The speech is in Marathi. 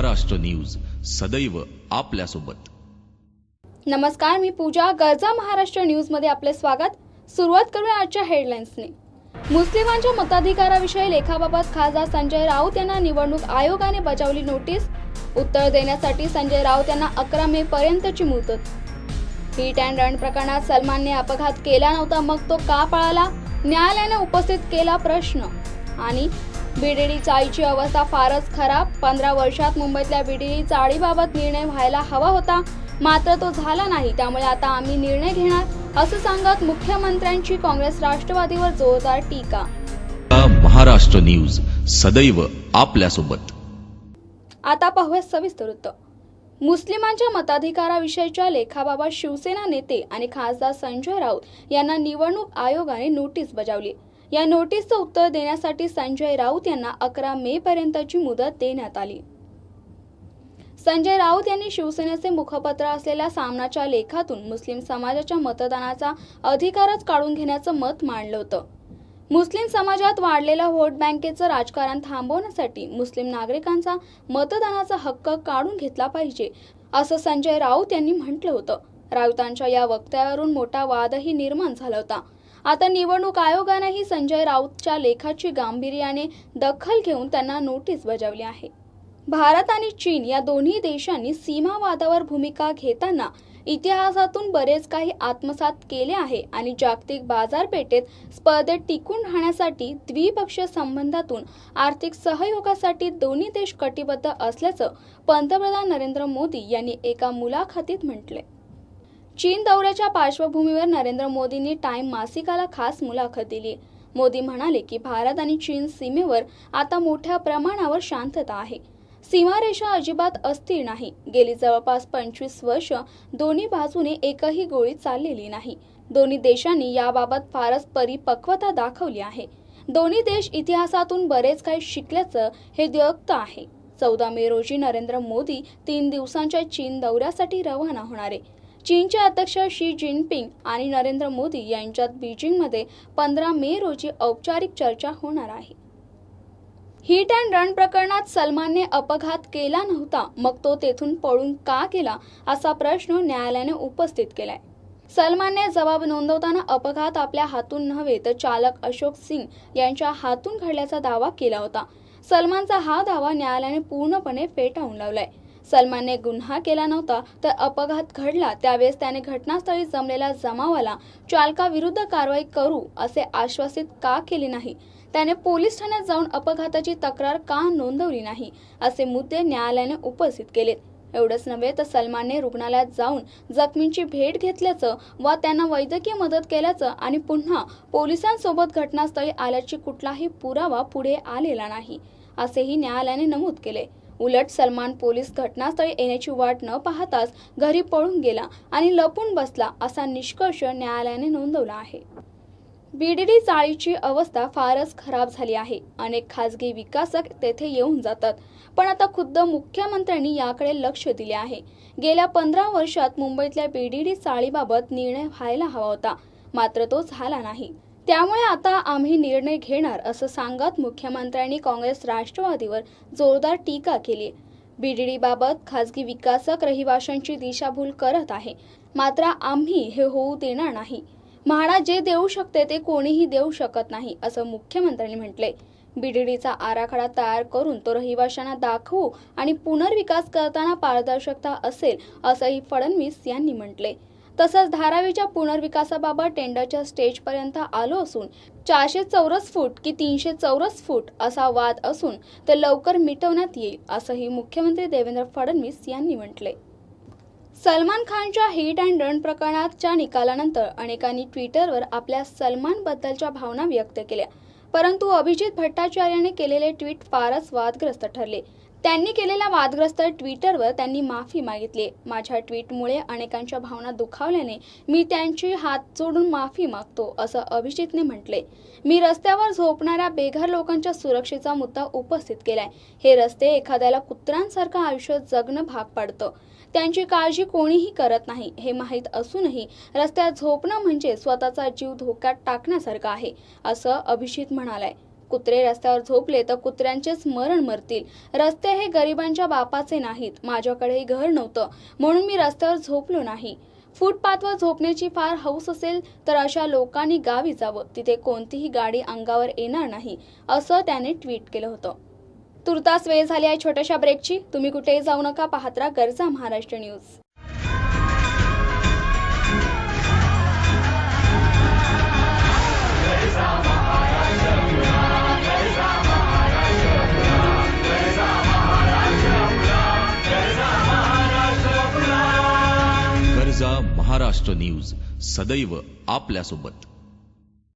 महाराष्ट्र न्यूज सदैव आपल्यासोबत। नमस्कार, मी पूजा। गरजा महाराष्ट्र न्यूज मध्ये आपले स्वागत। सुरुवात करूया आजच्या हेडलाईन्सने। मुस्लिमांच्या मताधिकाराविषयी लेखाबाबत खासदार संजय राऊत यांना निवडणूक आयोगाने बजावली नोटीस। उत्तर देण्यासाठी संजय राऊत यांना 11 मे पर्यंतची मुदत। हिट अँड रन प्रकरणात सलमानने अपघात केला नव्हता, मग तो का पळाला? न्यायालयाने उपस्थित केला प्रश्न। आणि बीडीडी चाळीची अवस्था फारच खराब। 15 वर्षात मुंबईतल्या बीडीडी चाळीबाबत निर्णय व्हायला हवा होता, मात्र तो झाला नाही। त्यामुळे आता आम्ही निर्णय घेणार, असं सांगत मुख्यमंत्र्यांची काँग्रेस राष्ट्रवादीवर जोरदार टीका। महाराष्ट्र न्यूज सदैव आपल्यासोबत। आता पाहूया सविस्तर वृत्त। मुस्लिमांच्या मताधिकाराविषयीच्या लेखाबाबत शिवसेना नेते आणि खासदार संजय राऊत यांना निवडणूक आयोगाने नोटीस बजावली। या नोटीसचं उत्तर देण्यासाठी संजय राऊत यांना 11 मे पर्यंतची मुदत देण्यात आली। संजय राऊत यांनी शिवसेनेचे मुखपत्र असलेल्या सामनाच्या लेखातून मुस्लिम समाजाच्या मतदानाचा अधिकारच काढून घेण्याचं मत मांडलं होतं। मुस्लिम समाजात वाढलेल्या व्होट बँकेचं राजकारण थांबवण्यासाठी मुस्लिम नागरिकांचा मतदानाचा हक्क काढून घेतला पाहिजे, असं संजय राऊत यांनी म्हटलं होतं। राऊतांच्या या वक्तव्यावरून मोठा वादही निर्माण झाला होता। आता निवडणूक आयोगानेही संजय राऊतच्या लेखाची गांभीर्याने दखल घेऊन त्यांना नोटीस बजावली आहे। भारत आणि चीन या दोन्ही देशांनी सीमा वादावर भूमिका घेताना इतिहासातून बरेच काही आत्मसात केले आहे आणि जागतिक बाजारपेठेत स्पर्धेत टिकून राहण्यासाठी द्विपक्षीय संबंधातून आर्थिक सहयोगासाठी दोन्ही देश कटिबद्ध असल्याचं पंतप्रधान नरेंद्र मोदी यांनी एका मुलाखतीत म्हटले। चीन दौऱ्याच्या पार्श्वभूमीवर नरेंद्र मोदींनी टाइम मासिकाला खास मुलाखत दिली। मोदी म्हणाले की भारत आणि चीन सीमेवर आता मोठ्या प्रमाणावर शांतता आहे। सीमारेषा अजिबात अस्थिर नाही। गेली जवळपास 25 वर्ष दोन्ही बाजूने एकही गोळी चाललेली नाही। दोन्ही देशांनी याबाबत फारच परिपक्वता दाखवली आहे। दोन्ही देश इतिहासातून बरेच काही शिकल्याचं हे द्योतक आहे। 14 मे रोजी नरेंद्र मोदी 3 दिवसांच्या चीन दौऱ्यासाठी रवाना होणार आहे। चीनचे अध्यक्ष शी जिनपिंग आणि नरेंद्र मोदी यांच्यात बीजिंगमध्ये 15 मे रोजी औपचारिक चर्चा होणार आहे। हिट अँड रन प्रकरणात सलमानने अपघात केला नव्हता, मग तो तेथून पळून का गेला, असा प्रश्न न्यायालयाने उपस्थित केलाय। सलमानने जबाब नोंदवताना अपघात आपल्या हातून नव्हे तर चालक अशोक सिंग यांच्या हातून घडल्याचा दावा केला होता। सलमानचा हा दावा न्यायालयाने पूर्णपणे फेटाळून लावलाय। सलमानने गुन्हा केला नव्हता, तर अपघात घडला त्यावेळेस त्याने घटनास्थळी जमलेल्या जमावाला चालकाविरुद्ध कारवाई करू असे आश्वासित का केले नाही, त्याने पोलीस ठाण्यात जाऊन अपघाताची तक्रार का नोंदवली नाही, असे मुद्दे न्यायालयाने उपस्थित केलेत। एवढंच नव्हे तर सलमानने रुग्णालयात जाऊन जखमींची भेट घेतल्याचं व त्यांना वैद्यकीय मदत केल्याचं आणि पुन्हा पोलिसांसोबत घटनास्थळी आल्याची कुठलाही पुरावा पुढे आलेला नाही, असेही न्यायालयाने नमूद केले। उलट सलमान पोलीस घटनास्थळी येण्याची वाट न पाहताच घरी पळून गेला आणि लपून बसला, असा निष्कर्ष न्यायालयाने नोंदवला आहे। बीडीडी चाळीची अवस्था फारच खराब झाली आहे। अनेक खासगी विकासक तेथे येऊन जातात, पण आता खुद्द मुख्यमंत्र्यांनी याकडे लक्ष दिले आहे। गेल्या 15 वर्षात मुंबईतल्या बीडीडी चाळीबाबत निर्णय व्हायला हवा होता, मात्र तो झाला नाही। त्यामुळे आता आम्ही निर्णय घेणार, असं सांगत मुख्यमंत्र्यांनी काँग्रेस राष्ट्रवादीवर जोरदार टीका केली। बीडीडी बाबत खासगी विकासक रहिवाशांची दिशाभूल करत आहे, मात्र आम्ही हे होऊ देणार नाही। म्हाडा जे देऊ शकते ते कोणीही देऊ शकत नाही, असं मुख्यमंत्र्यांनी म्हटले। बीडीडीचा आराखडा तयार करून तो रहिवाशांना दाखवू आणि पुनर्विकास करताना पारदर्शकता असेल, असंही फडणवीस यांनी म्हटले। तसंच धारावीच्या पुनर्विकासाबाबत टेंडरच्या स्टेजपर्यंत आलो असून 400 चौरस फूट की 300 चौरस फूट असा वाद असून ते लवकर मिटवण्यात येईल, असंही मुख्यमंत्री देवेंद्र फडणवीस यांनी म्हटले। सलमान खानच्या हिट अँड रन प्रकरणाच्या निकालानंतर अनेकांनी ट्विटरवर आपल्या सलमानबद्दलच्या भावना व्यक्त केल्या, परंतु अभिजित भट्टाचार्याने केलेले ट्विट फारच वादग्रस्त ठरले। त्यांनी केलेल्या वादग्रस्त ट्विटरवर त्यांनी माफी मागितली। माझ्या ट्विटमुळे अनेकांच्या भावना दुखावल्याने मी त्यांची हात जोडून माफी मागतो, असं अभिजितने म्हटले। मी रस्त्यावर झोपणाऱ्या बेघर लोकांच्या सुरक्षेचा मुद्दा उपस्थित केलाय। हे रस्ते एखाद्याला कुत्र्यांसारखं आयुष्य जगणं भाग पाडतं। त्यांची काळजी कोणीही करत नाही हे माहीत असूनही रस्त्यात झोपणं म्हणजे स्वतःचा जीव धोक्यात टाकण्यासारखं आहे, असं अभिजित म्हणालाय। कुत्रे रस्त्यावर झोपले तर कुत्र्यांचेच मरण मरतील. रस्ते हे गरिबांच्या बापाचे नाहीत. माझ्याकडेही घर नव्हतं म्हणून मी रस्त्यावर झोपलो नाही. फुटपाथवर झोपण्याची फार हौस असेल तर अशा लोकांनी गावी जावं. तिथे कोणतीही गाडी अंगावर येणार नाही, असं त्याने ट्विट केलं होतं. तुर्तास वेळ झाली आहे छोट्याशा ब्रेकची. तुम्ही कुठेही जाऊ नका, पाहत राहा गरजा महाराष्ट्र न्यूज. गरजा महाराष्ट्र न्यूज सदैव आपल्यासोबत.